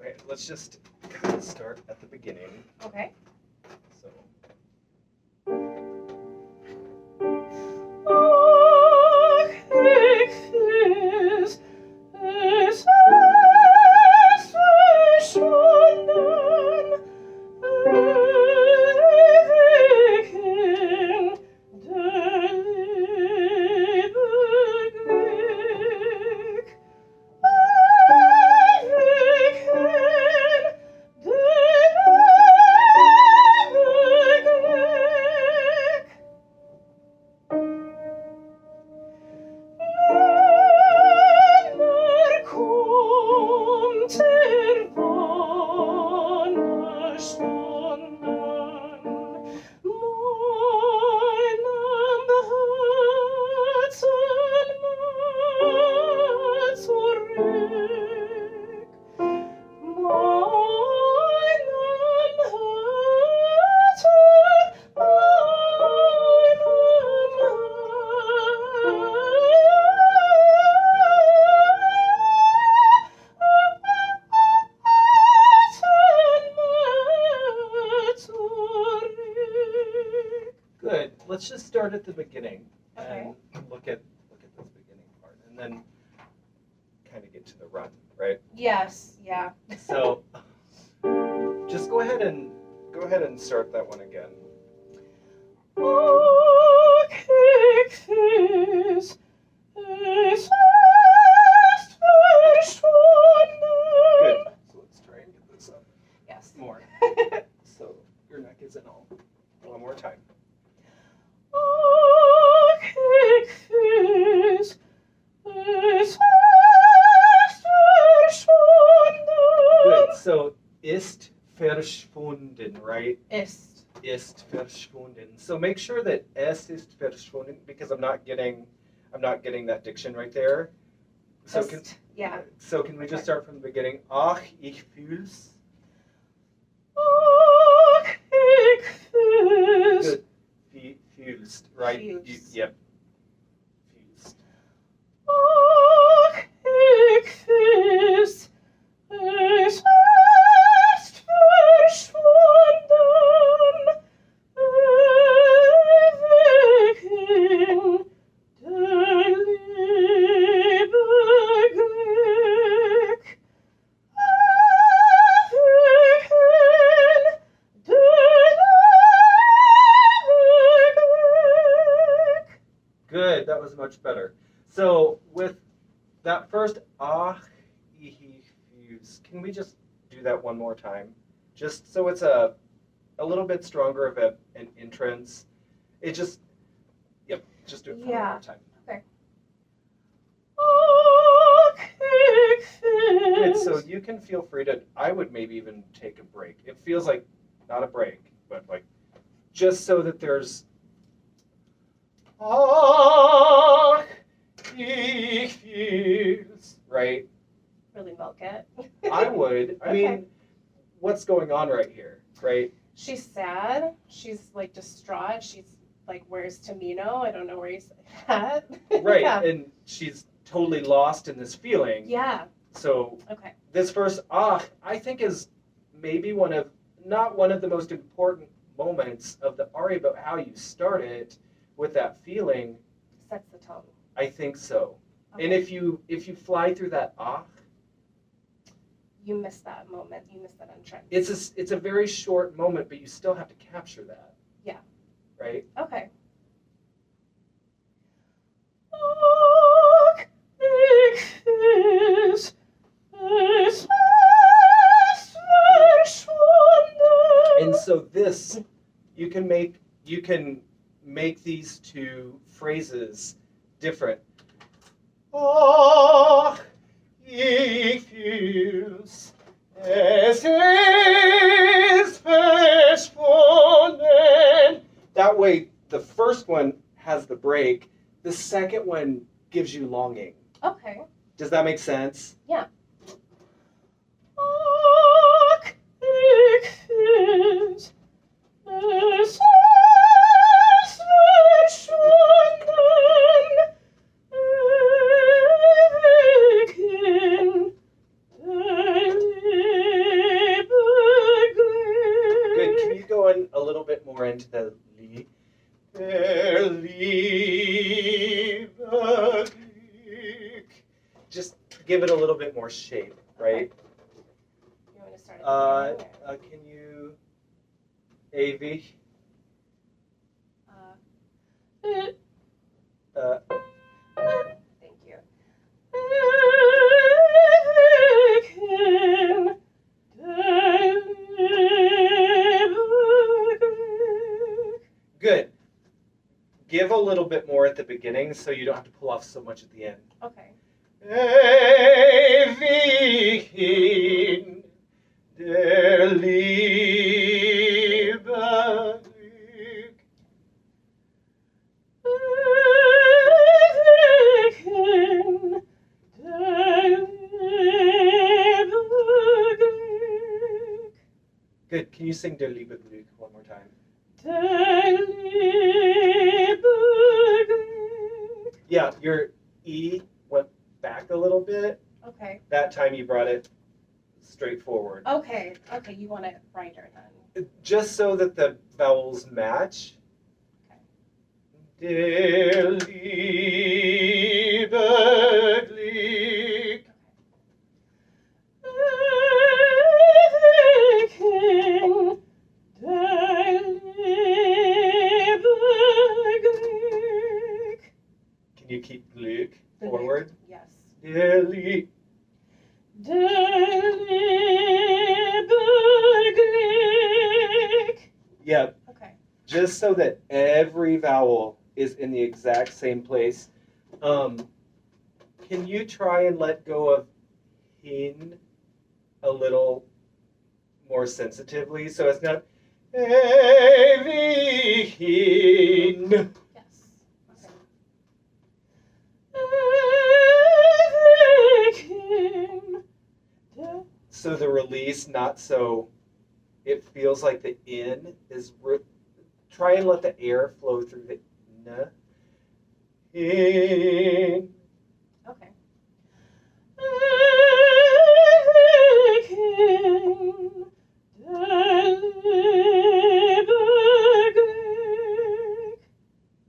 Wait, let's just kind of start at the beginning. Okay. So. Good. Let's just start at the beginning and look at this beginning part, and then kind of get to the run, right? Yes. Yeah. So just go ahead and start that one again. Good. So let's try and get this up Yes. more. So your neck isn't all. One more time. Good. So ist verschwunden, right? Ist verschwunden. So make sure that es ist verschwunden, because I'm not getting that diction right there. So can we just start from the beginning? Ach, ich fühl's. Ach, ich fühl's. Good. Fühlst, right? Yep. Fühlst. Ach, ich fühl's. Es ist verschwunden. Ewig in der Liebe Glück. Ewig in der Liebe Glück. Good. That was much better. So with that first ach, ich fühl's, can we just do that one more time? Just so it's a little bit stronger of an entrance. It just, yep, just do it one more time. Okay. Ach, ich Good. fühl's. So you can feel free to, I would maybe even take a break. It feels like, not a break, but like, just so that there's, ach, ich fühl's, right? Really milk it. I would. I mean, what's going on right here, right? She's sad. She's like distraught. She's like, where's Tamino? I don't know where he's at. Right, Yeah. and she's totally lost in this feeling. Yeah. So Okay. this first ach, I think is maybe not one of the most important moments of the aria, but how you start it with that feeling, Sets the tone. I think so. Okay. And if you fly through that ach, You miss that moment. You miss that entrance. it's a very short moment, but you still have to capture that. Yeah. Right? Okay. Ach, ich fühl's. Es ist verschwunden. And so this, you can make these two phrases different. Ach, ich fühl's, es ist verschwunden. That way, the first one has the break. The second one gives you longing. Okay. Does that make sense? Yeah. Ach, ich fühl's. Es ist verschwunden. into the li. Der liebe Glück. Just give it a little bit more shape, right? You want me to start at the beginning? Can you, ewig? Thank you. Good. Give a little bit more at the beginning so you don't have to pull off so much at the end. Okay. Ewig hin der Liebe Glück. Ewig hin der Liebe Glück. Good. Can you sing Der Liebe Glück one more time? Der Liebe Glück. Yeah, your E went back a little bit. Okay. That time you brought it straight forward. Okay. Okay. You want it brighter then. Just so that the vowels match. Okay. Der Liebe Glück. Ewig hin der Liebe Glück. Can you keep Glück forward? Yes. Der Liebe. Der Liebe Glück. Yep. Okay. Just so that every vowel is in the exact same place. Can you try and let go of hin a little more sensitively? So it's not ewig hin. Yes. Okay. So the release, not so, it feels like the in is, try and let the air flow through the n. In. Okay.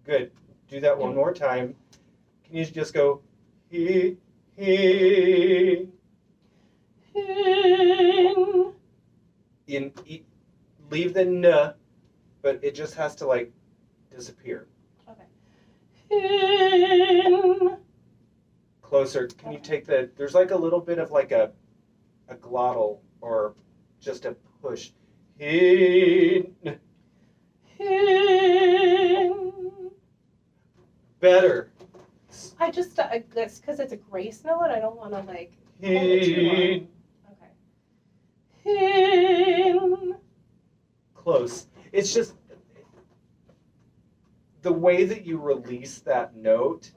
Good. Do that one more time. Can you just go he. Leave the n, but it just has to like disappear. Okay. Closer. Can you take the? There's like a little bit of like a glottal or just a push. Better. I just it's because it's a grace note. I don't want to like hold it too long. Okay. Close. It's just the way that you release that note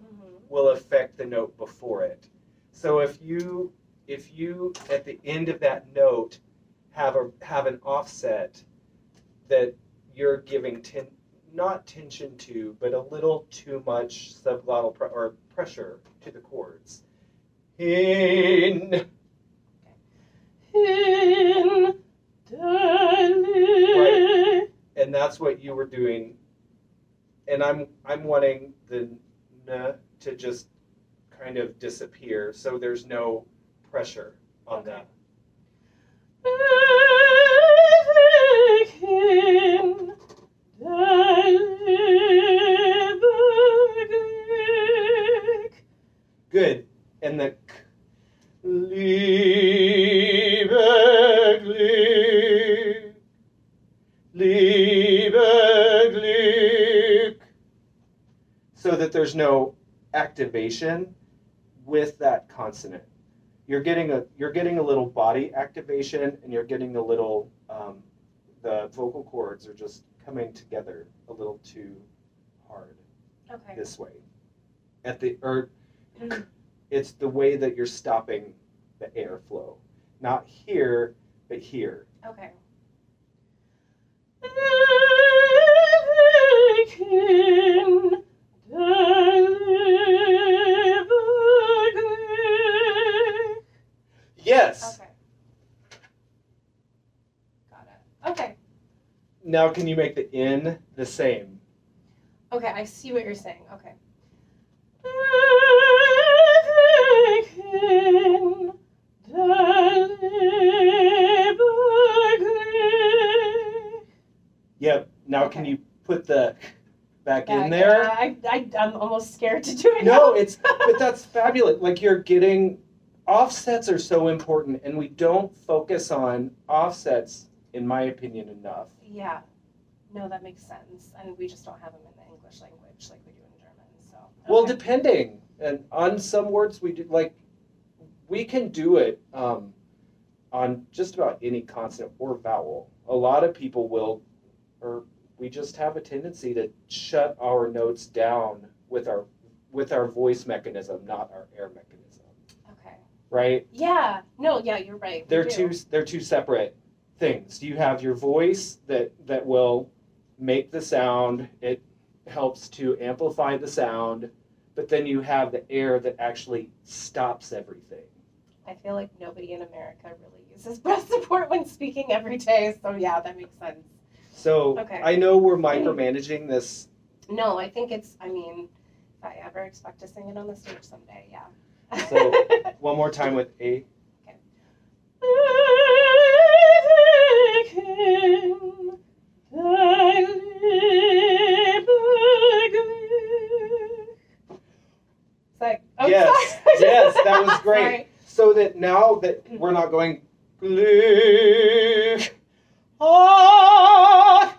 will affect the note before it. So if you at the end of that note have an offset that you're giving not tension to, but a little too much subglottal or pressure to the chords. Right. And that's what you were doing. And I'm wanting the n to just kind of disappear, so there's no pressure on that. Good. And the k. Liebe Glück. Liebe Glück. So that there's no activation with that consonant. You're getting a little body activation, and you're getting a little the vocal cords are just coming together a little too hard. Okay. This way. It's the way that you're stopping the airflow. Not here, but here. Okay. Yes. Okay. Got it. Okay. now can you make the in the same? Okay, I see what you're saying. Okay. Yep. Now Okay. can you put the back in there? I'm almost scared to do it. No, but that's fabulous. Like you're getting offsets are so important, and we don't focus on offsets, in my opinion, enough. Yeah. No, that makes sense. And we just don't have them in the English language like we do in German. So. Okay. Well, depending, and on some words we do like we can do it on just about any consonant or vowel. A lot of people will, or we just have a tendency to shut our notes down with our voice mechanism, not our air mechanism. Okay. Right? Yeah. No. Yeah, you're right. They're two separate things. You have your voice that will make the sound. It helps to amplify the sound, but then you have the air that actually stops everything. I feel like nobody in America really uses breath support when speaking every day. So yeah, that makes sense. So Okay. I know we're micromanaging this. No, I think it's, I mean, if I ever expect to sing it on the stage someday, yeah. So one more time with A. Okay. It's like, oh, Yes, sorry. yes, that was great. Sorry. So that now that we're not going Glück, ah,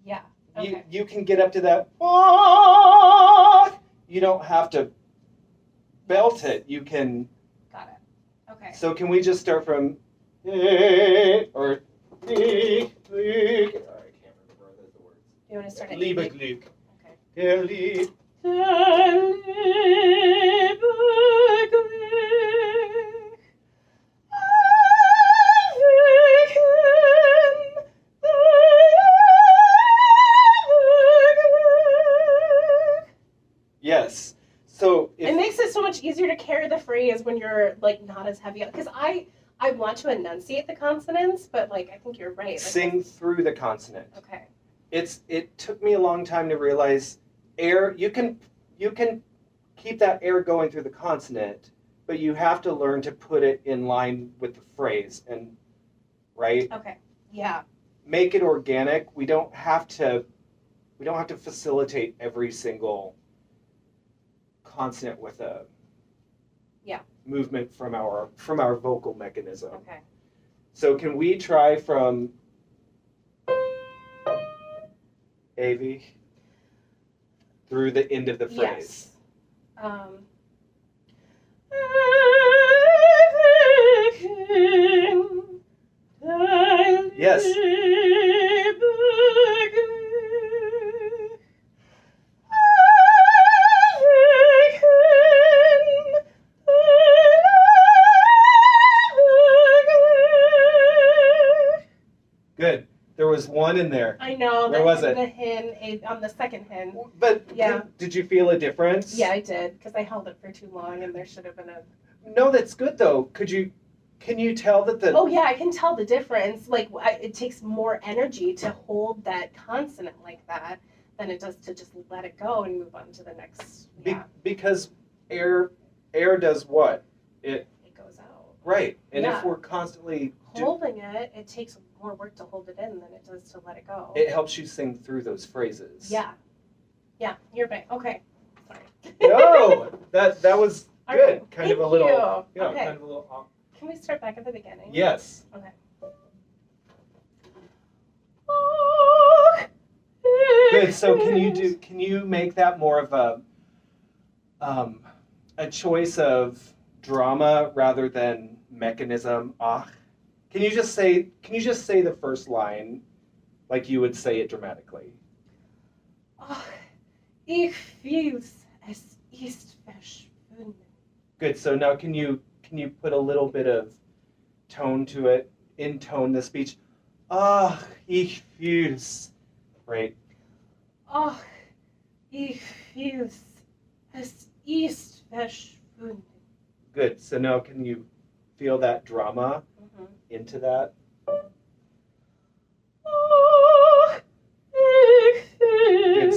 Yeah. Okay. you can get up to that. Ah, you don't have to belt it. You can. Got it. Okay. So can we just start from or I can't remember the words. You want to start at Liebe E? Glück. Okay. Der Lieb. Yes. So It makes it so much easier to carry the phrase when you're like not as heavy. Because I want to enunciate the consonants, but like I think you're right. Like, sing through the consonant. Okay. It took me a long time to realize air. You can keep that air going through the consonant, but you have to learn to put it in line with the phrase and right. Okay. Yeah. Make it organic. We don't have to facilitate every single consonant with a movement from our vocal mechanism. Okay. So can we try from AV through the end of the phrase? Yes. Yes. Good. There was one in there. I know. Where was it? The hin, on the second hin. But Yeah. did you feel a difference? Yeah, I did, because I held it for too long, and there should have been a. No, that's good though. Can you tell that the? Oh yeah, I can tell the difference. Like it takes more energy to hold that consonant like that than it does to just let it go and move on to the next. Yeah, Because air does what? it goes out. Right. And Yeah. if we're constantly Holding it takes more work to hold it in than it does to let it go. it helps you sing through those phrases. Yeah, you're right. Okay, sorry. No, that was All good. right, Kind of a thank little. you. Yeah, Okay. kind of a little. Can we start back at the beginning? Yes. Okay. Good. So can you make that more of a choice of drama rather than mechanism? Ah. Can you just say the first line like you would say it dramatically? Ach, ich fühl's, es ist verschwunden. Good. So now can you put a little bit of tone to it? Intone the speech. Ah, ich fühl's. Right. Ach, ich fühl's, es ist verschwunden. Good. So now can you feel that drama into that? Ach,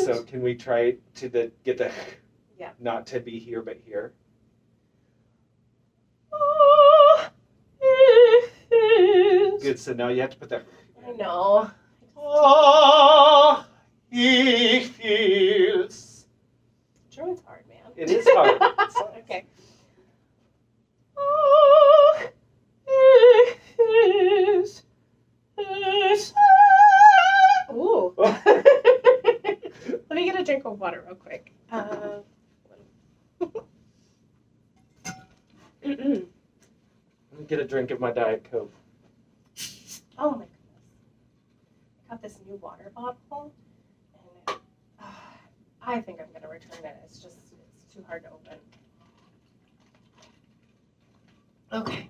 So can we try to get the Yeah. not to be here but here? Good. So now you have to put the. I know. Ah, ich fühl's. German's hard, man. It is hard. Okay. Ooh. Let me get a drink of water real quick. Let me get a drink of my Diet Coke. Oh my goodness. I got this new water bottle, and I think I'm going to return it. It's too hard to open. Okay.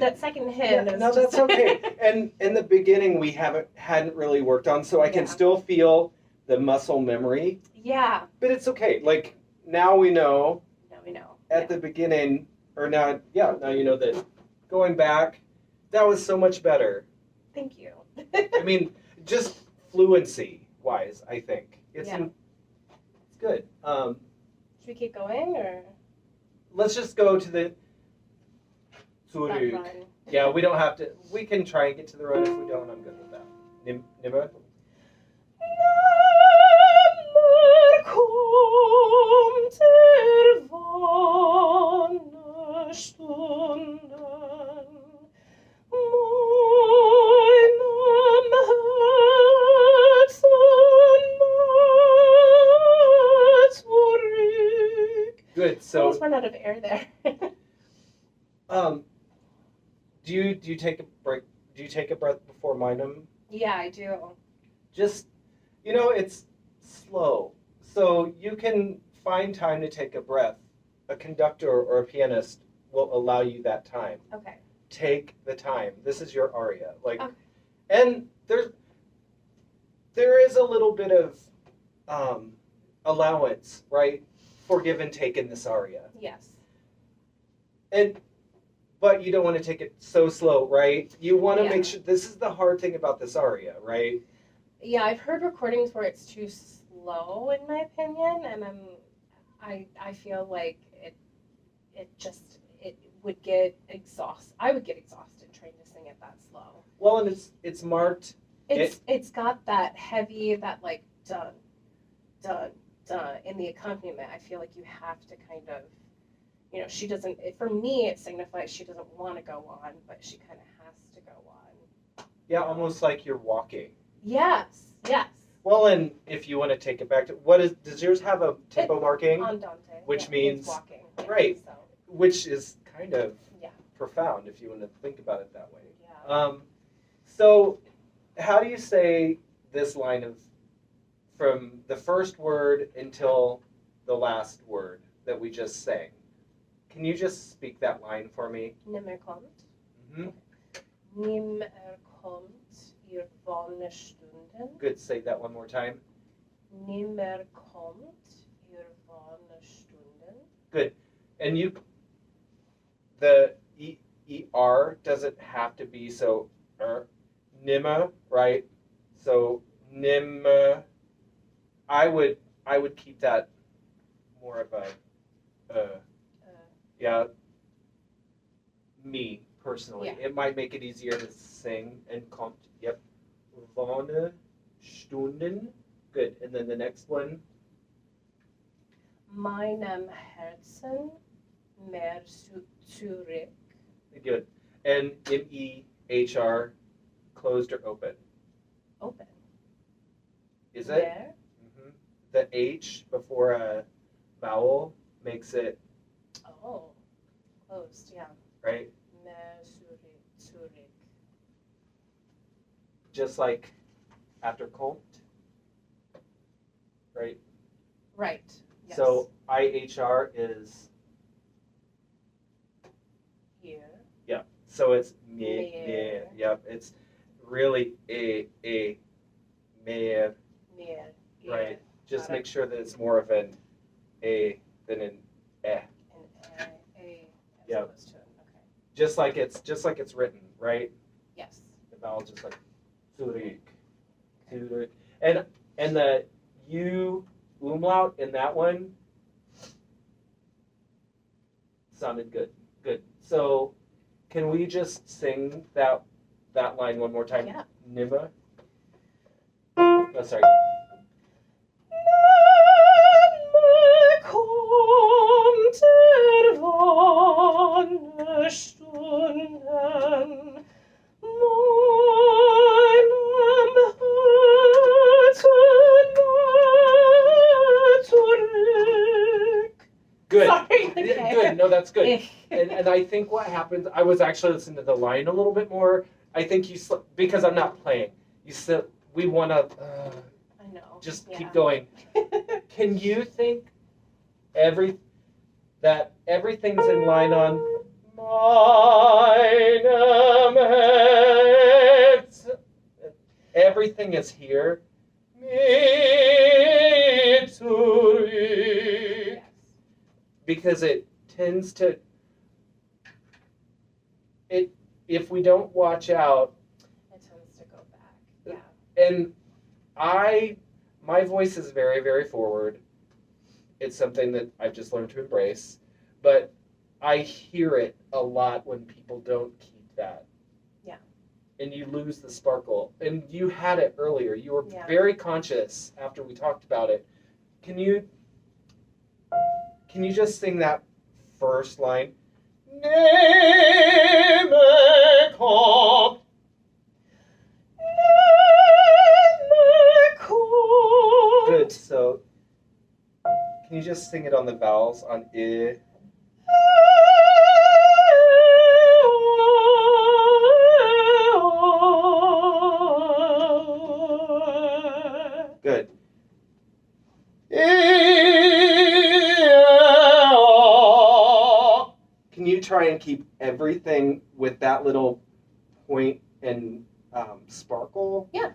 That second hymn is no, just... that's okay. And in the beginning, we hadn't really worked on, so I can Yeah. still feel the muscle memory. Yeah. But it's okay. Like now we know. Now we know. At the beginning, or now you know that going back, that was so much better. Thank you. I mean, just fluency wise, I think it's good. Should we keep going or? Let's just go to the. That run. Yeah, we don't have to. We can try and get to the run. If we don't, I'm good with that. Nimmer. Kommt wanne Stunden, meinem Herzen zurück. Good. I So. almost run out of air there. Do you take a break? Do you take a breath before meinem? Yeah, I do. Just, it's slow. So you can find time to take a breath. A conductor or a pianist will allow you that time. Okay. Take the time. This is your aria. Okay. And there is a little bit of allowance, right, for give and take in this aria. Yes. But you don't want to take it so slow, right? You want to Yeah. make sure. This is the hard thing about this aria, right? Yeah, I've heard recordings where it's too slow, in my opinion, and I feel like it would get exhausted. I would get exhausted trying to sing it that slow. Well, and it's marked. It's got that heavy, that like dun dun dun in the accompaniment. I feel like you have to kind of, she doesn't. For me, it signifies she doesn't want to go on, but she kind of has to go on. Yeah, almost like you're walking. Yes. Yes. Well, and if you want to take it back to does yours have a tempo marking? Andante, which means walking. Yeah, right, so. which is kind of Yeah. profound if you want to think about it that way. Yeah. So, how do you say this line from the first word until the last word that we just sang? Can you just speak that line for me? Nimmer kommt. Mm-hmm. Nimmer kommt ihr wanne Stunden. Good. Say that one more time. Nimmer kommt ihr wanne Stunden. Good. And the ER doesn't have to be so nimmer, right? So nimmer. I would keep that more of a yeah. Me personally, Yeah. it might make it easier to sing and kommt. Yep. Wanne Stunden. Good. And then the next one. Meinem Herzen mehr zurück. Good. And MEHR, closed or open? Open. Is it? Mehr. Mm-hmm. The H before a vowel makes it Oh, closed. Yeah. right. Mehr just like after kommt, right? Right. Yes. So IHR is, Here. yeah. So it's Mehr. mehr. Yep. It's really mehr. Mehr. Right. Just Got it. make sure that it's more of an a than an eh. An A as Yep. opposed to an, okay. Just like it's written, right? Yes. The vowel just like Zurich. Zurich. And the U umlaut in that one sounded good. Good. So can we just sing that line one more time? Yeah. Nimmer. Oh, sorry. Nimmer kommt wanne Stunden meinem Herzen zurück. Good. Sorry, okay. Good. No, that's good. And I think what happened, I was actually listening to the line a little bit more. I think you because I'm not playing. We want to I know. just Yeah. keep going. Can you think everything's in line on meinem Herzen? Everything is here. Mir zurück. Yes. Because it tends to, if we don't watch out, It tends to go back. Yeah. and my voice is very, very forward. It's something that I've just learned to embrace, but I hear it a lot when people don't keep that. Yeah. And you lose the sparkle. And you had it earlier. You were Yeah. very conscious after we talked about it. Can you just sing that first line? Nimmer kommt. Nimmer kommt. Good. So, can you just sing it on the vowels on I? Good. Can you try and keep everything with that little point and sparkle? Yeah.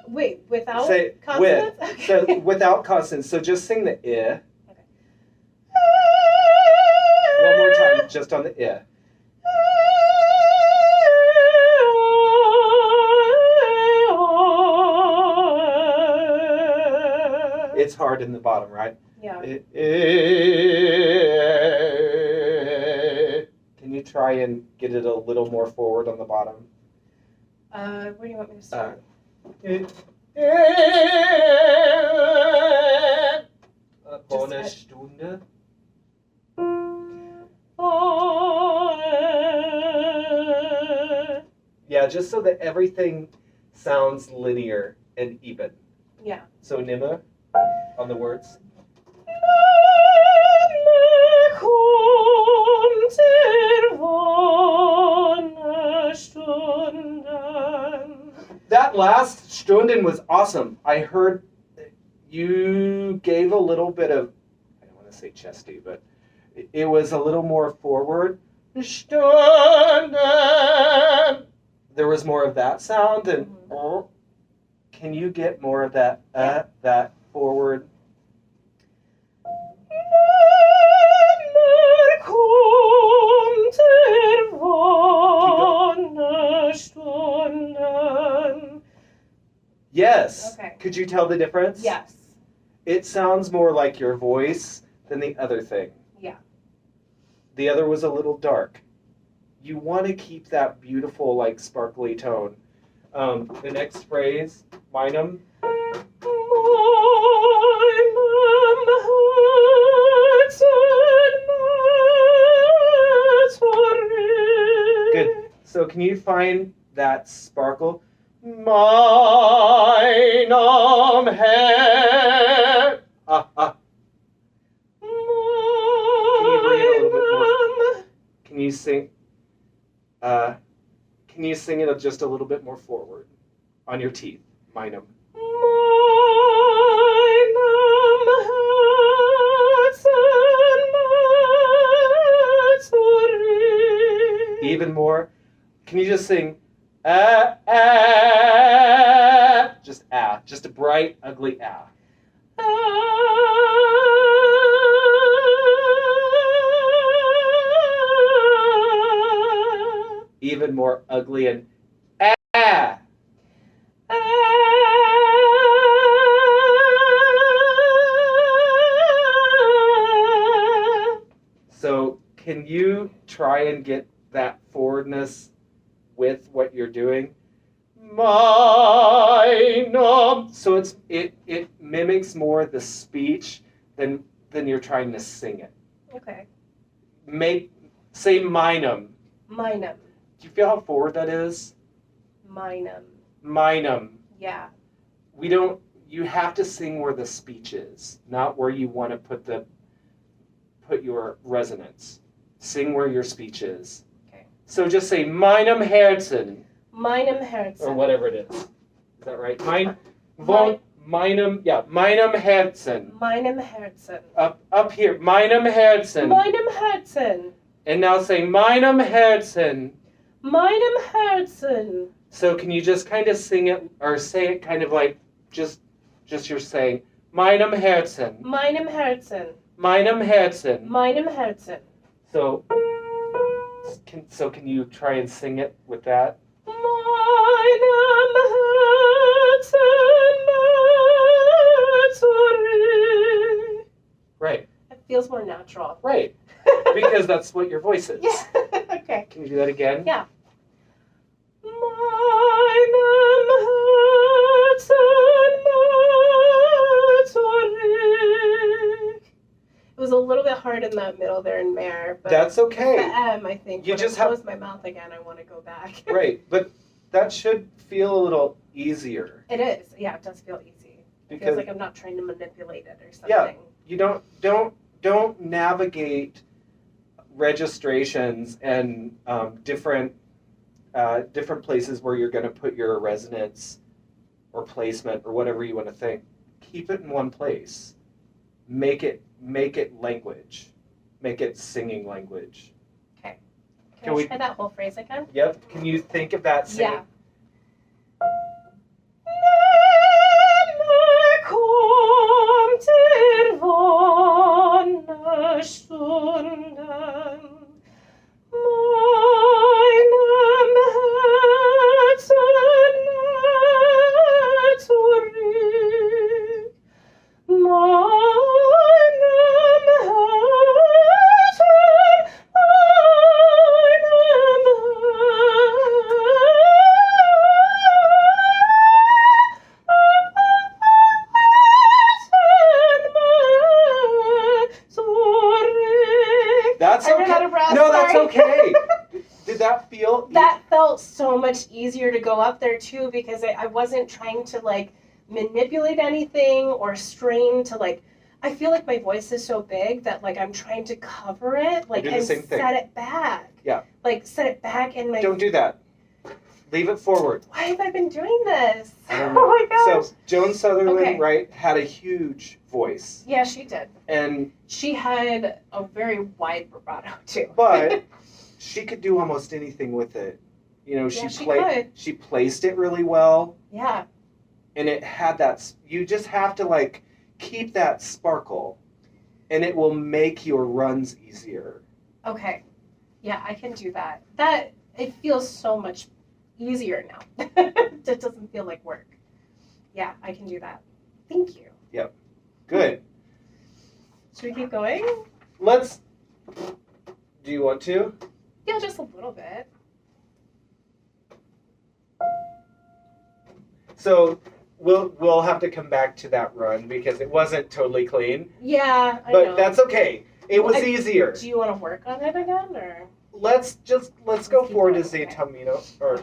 Wait, without Say consonants? with. So without consonants. So just sing the I. Okay. One more time, just on the I. It's hard in the bottom, right? Yeah. Can you try and get it a little more forward on the bottom? Where do you want me to start? Ohne Stunde. Yeah, just so that everything sounds linear and even. Yeah. So Nimmer on the words. That last Stunden was awesome. I heard you gave a little bit of, I don't want to say chesty, but it was a little more forward. Stunden. There was more of that sound, and can you get more of that that forward? Yes. Okay. Could you tell the difference? Yes. It sounds more like your voice than the other thing. Yeah. The other was a little dark. You want to keep that beautiful, like, sparkly tone. The next phrase, meinem. Good. So can you find that sparkle? Meinem Herr. Can you bring it a little bit more? Can you sing? Can Can you sing it just a little bit more forward on your teeth? Meinem. Even more. Can you just sing just just a bright, ugly even more ugly and So can you try and get that forwardness with what you're doing? So it mimics more the speech than you're trying to sing it. Okay. Say meinem. Meinem. Do you feel how forward that is? Meinem. Meinem. Yeah. You have to sing where the speech is, not where you want to put your resonance. Sing where your speech is. Okay. So just say meinem Herzen. Meinem Herzen. Or whatever it is. Is that right? Meinem Herzen. Meinem Herzen. Up here. Meinem Herzen. Meinem Herzen. And now say meinem Herzen. Meinem Herzen. So can you just kind of sing it or say it kind of like just you're saying meinem Herzen. Meinem Herzen. Meinem Herzen. Meinem Herzen. So can you try and sing it with that? Meinem Herzen. Right. It feels more natural. Right. Because that's what your voice is. Yeah. Okay. Can you do that again? Yeah. Meinem Herzen. It was a little bit hard in that middle there in Mer, but that's okay. The M, I think. You when just I close my mouth again, I want to go back. Right, but that should feel a little easier. It is. Yeah, it does feel easy. It feels like I'm not trying to manipulate it or something. Yeah, you don't navigate registrations and different places where you're going to put your resonance or placement or whatever you want to think. Keep it in one place. Make it language. Make it singing language. Okay. Can we try that whole phrase again? Yep. Can you think of that singing? Yeah. That felt so much easier to go up there too, because I wasn't trying to like manipulate anything or strain to like. I feel like my voice is so big that like I'm trying to cover it, like and set it back. Yeah. Like set it back in my. Don't do that. Leave it forward. Why have I been doing this? I don't know. Oh my gosh. So Joan Sutherland, right, had a huge voice. Yeah, she did. And she had a very wide vibrato too. But she could do almost anything with it. You know, she placed it really well. Yeah. And it had that. You just have to like keep that sparkle, and it will make your runs easier. Okay. Yeah, I can do that. That it feels so much easier now. It doesn't feel like work. Yeah, I can do that. Thank you. Yep. Good. Should we keep going? Let's. Do you want to? Yeah, just a little bit. So we'll have to come back to that run because it wasn't totally clean. Yeah, I know. But that's okay. It was easier. Do you want to work on it again, or? Let's go forward to Z Tamino or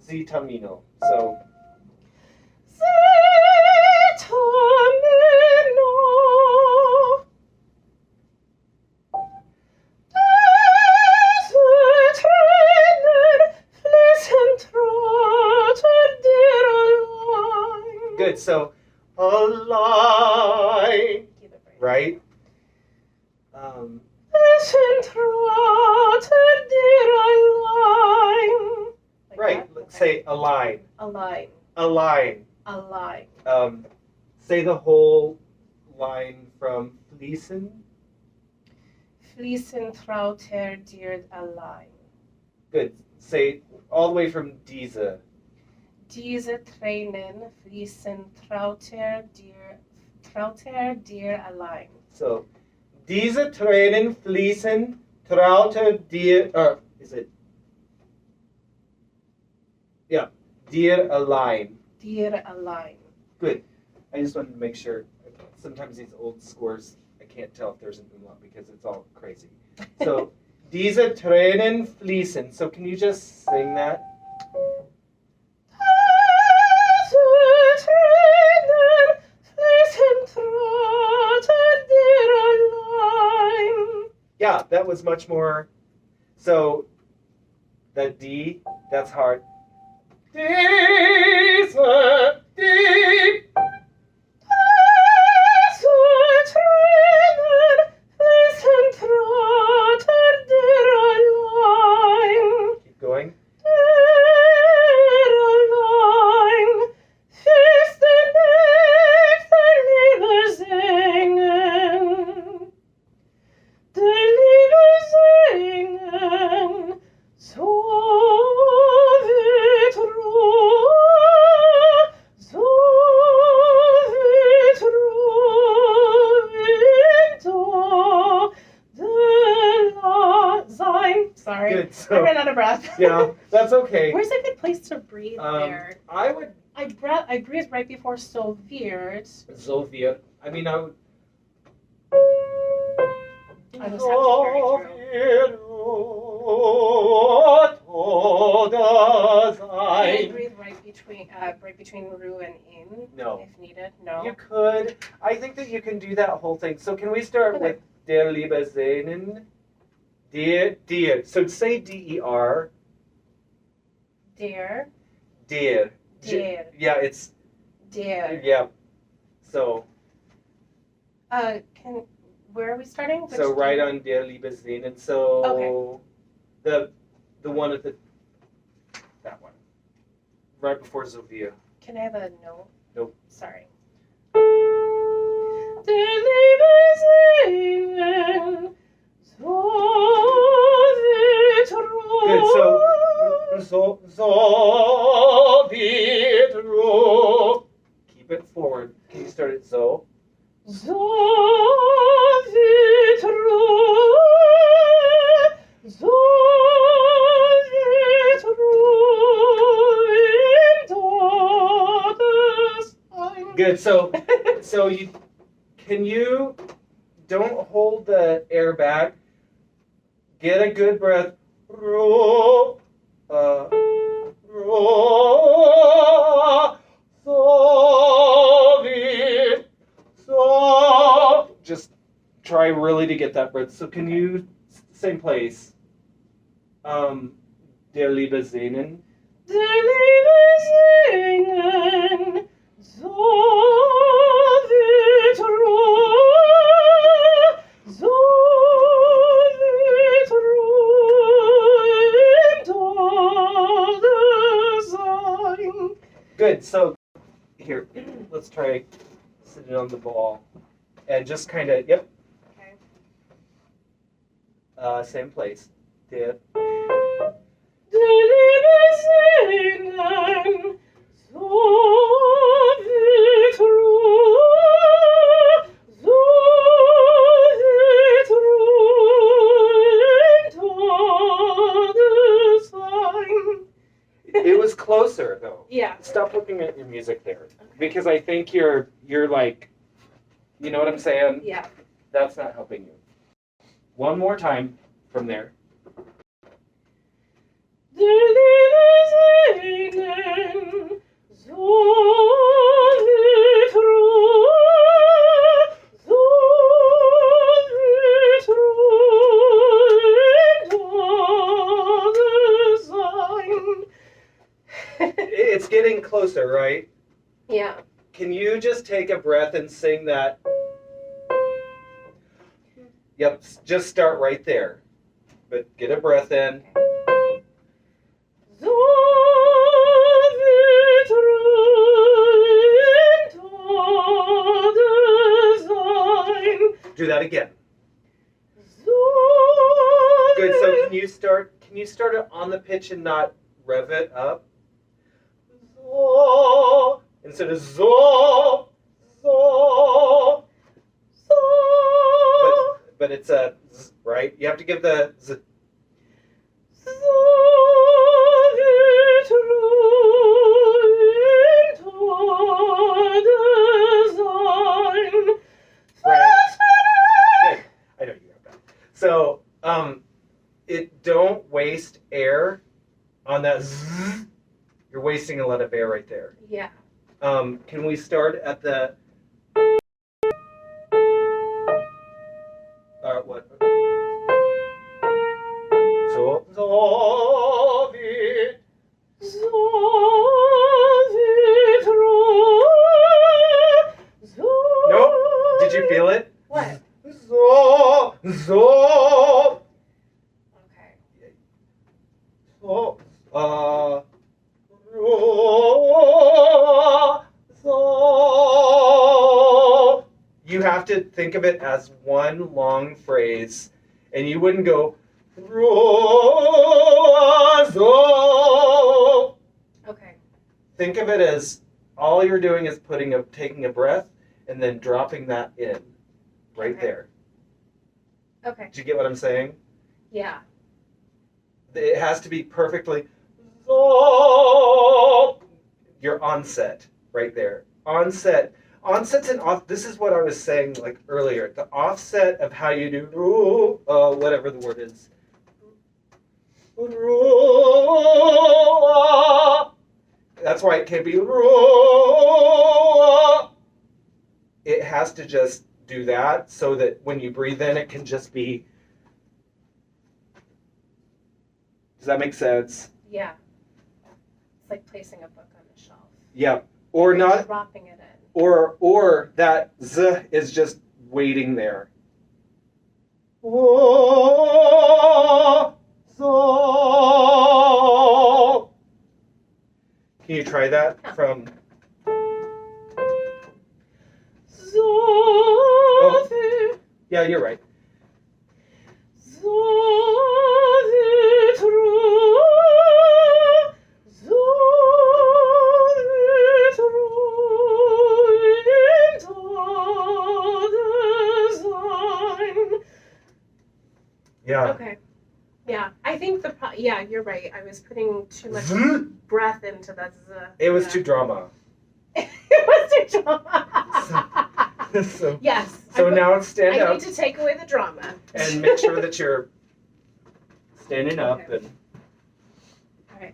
Z Tamino. So. Z Tamino. Good. So allein, Keep it right. right? Like Right. that? Let's say align. Align. Align. Align. Say the whole line from fließen. Fließen trauter dir allein. Good. Say all the way from diese. Diese Tränen fließen trauter dir allein. So, diese Tränen fließen trauter dir, or is it? Yeah, dir allein. Dir allein. Good. I just wanted to make sure. Sometimes these old scores, I can't tell if there's an umlaut because it's all crazy. So, diese Tränen fließen. So, can you just sing that? Yeah, that was much more. So, the D, that's hard. Diese, die. Keep going. Sorry. Good. I So, ran out of breath. yeah, that's okay. Where's a good place to breathe there? I would I breathed right before so weird. so wir. I mean, I would. I just have to carry through. Can I breathe right between ru and in? No. If needed? No. You could. I think that you can do that whole thing. So can we start Okay. with der liebe Sehnen? Dear. So say D-E-R. Dear. Dear. Dear. Yeah, it's. Dear. Yeah. So Where are we starting? Which so right dear? on der liebe Sehnen. So Okay. the one at that one. Right before Sophia. Can I have a note? Nope. Sorry. Der liebe Sehnen, so wird Good. So wird Ruhe. Keep it forward. Can you start it so? So wird Ruhe, so wird Ruhe in Todes. Good. So you don't hold the air back. Get a good breath. Ro, so. Just try really to get that breath. So can you same place? Der liebe Sehnen. Der liebe Singen, so wird Ruhe, so wird Ruhe in Todes sein. Good. So here, let's try sitting on the ball and just kind of yep. Okay. Same place. Der. Der liebe Singen, so wird Ruhe, so wird Ruhe in Todes sein. It was closer though. Yeah. Stop looking at your music there because I think you're like, you know what I'm saying? Yeah. That's not helping you. One more time from there. Der liebe Singen, so wird Ruhe, so wird Ruhe in Todes sein. It's getting closer, right? Yeah. can you just take a breath and sing that? Yep, just start right there. But get a breath in. Do that again. Good. So can you start it on the pitch and not rev it up? Instead of zo, zo, zo. But it's a z, right? You have to give the z. So, don't waste air on that zzz. You're wasting a lot of air right there. Yeah. Can we start at the... what? So, so, vi, so, vi, so. Nope. Did you feel it? What? So, so. Okay. So, you have to think of it as one long phrase, and you wouldn't go Okay. Think of it as all you're doing is taking a breath and then dropping that in right there. Okay. Did you get what I'm saying? Yeah. It has to be perfectly your onset right there. Onset's an off. This is what I was saying like earlier. The offset of how you do whatever the word is. That's why it can't be. It has to just do that so that when you breathe in, it can just be. Does that make sense? Yeah. It's like placing a book on the shelf. Yeah. Or not. Dropping it in. Or that z is just waiting there. Can you try that from? Oh. Yeah, you're right. Yeah. Okay. Yeah, I think yeah, you're right. I was putting too much breath into that. It was too drama. It was too drama. So, yes. So now stand up. I need to take away the drama. And make sure that you're standing up and. All right.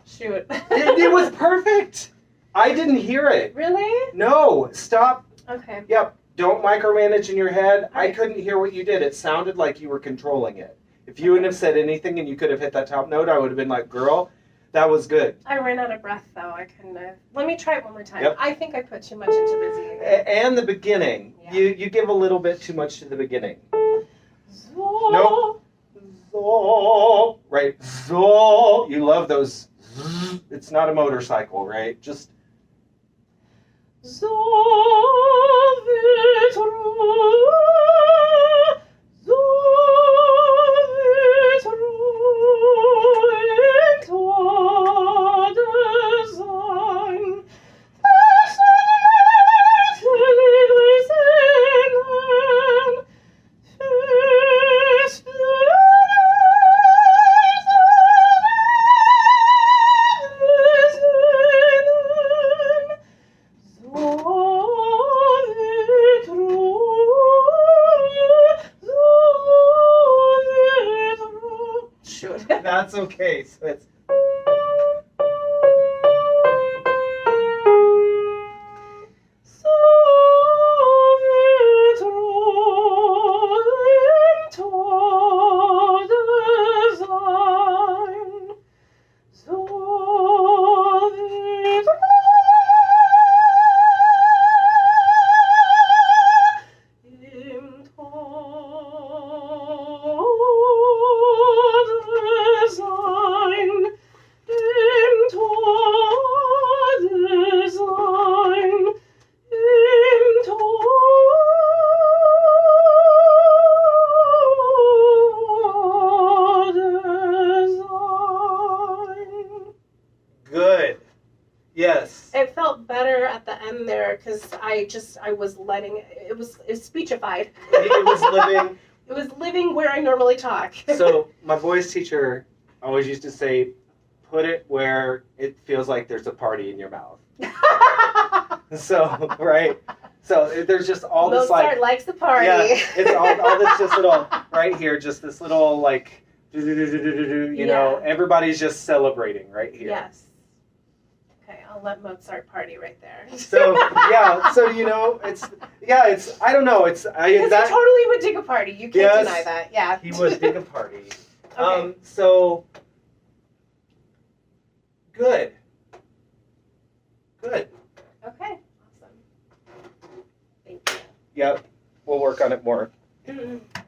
Shoot. It was perfect. I didn't hear it. Really? No, stop. Okay. Yep, don't micromanage in your head. I Right. couldn't hear what you did. It sounded like you were controlling it. If you wouldn't have said anything and you could have hit that top note, I would have been like, girl, that was good. I ran out of breath though. I couldn't have. Let me try it one more time. Yep. I think I put too much into the Z. And the beginning. Yeah. You give a little bit too much to the beginning. Zo. Nope. Zo. Right. Zo. You love those. It's not a motorcycle, right? Just. So That's okay. So it's. Yes. It felt better at the end there because I was letting it was speechified. It was living. It was living where I normally talk. So my voice teacher always used to say, put it where it feels like there's a party in your mouth. So, right? So there's just all this Mozart likes the party. Yeah, it's all this just little, right here, just this little like, you know, everybody's just celebrating right here. Yes. Okay, I'll let Mozart party right there. So, yeah, so, you know, it's, I don't know, it's, because he totally would dig a party. You can't deny that, yeah. He would dig a party. Okay. So, good. Okay, awesome. Thank you. Yep, we'll work on it more. Mm-hmm.